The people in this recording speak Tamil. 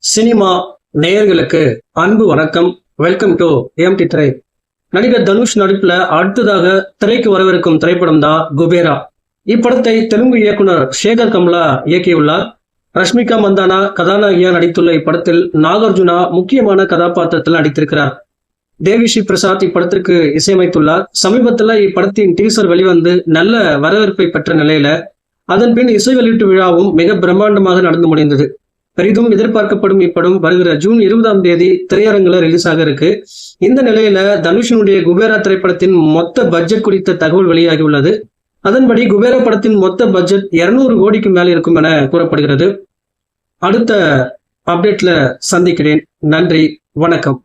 சினிமா நேயர்களுக்கு அன்பு வணக்கம். வெல்கம் டு ஏஎம்டி திரை. நடிகர் தனுஷ் நடிப்புல அடுத்ததாக திரைக்கு வரவிருக்கும் திரைப்படம் தான் குபேரா. இப்படத்தை தெலுங்கு இயக்குனர் சேகர் கமலா இயக்கியுள்ளார். ரஷ்மிகா மந்தானா கதாநாயகியா நடித்துள்ள இப்படத்தில் நாகார்ஜுனா முக்கியமான கதாபாத்திரத்தில் நடித்திருக்கிறார். தேவிஸ்ரீ பிரசாத் இப்படத்திற்கு இசையமைத்துள்ளார். சமீபத்தில் இப்படத்தின் டீசர் வெளிவந்து நல்ல வரவேற்பை பெற்ற நிலையில அதன் பின் இசை வெளியீட்டு விழாவும் மிக பிரம்மாண்டமாக நடந்து முடிந்தது. பெரிதும் எதிர்பார்க்கப்படும் இப்படம் வருகிற ஜூன் 20ஆம் தேதி திரையரங்குல ரிலீஸ் ஆக இருக்கு. இந்த நிலையில தனுஷினுடைய குபேரா திரைப்படத்தின் மொத்த பட்ஜெட் குறித்த தகவல் வெளியாகியுள்ளது. அதன்படி குபேரா படத்தின் மொத்த பட்ஜெட் 200 கோடிக்கு மேல் இருக்கும் என கூறப்படுகிறது. அடுத்த அப்டேட்ல சந்திக்கிறேன். நன்றி, வணக்கம்.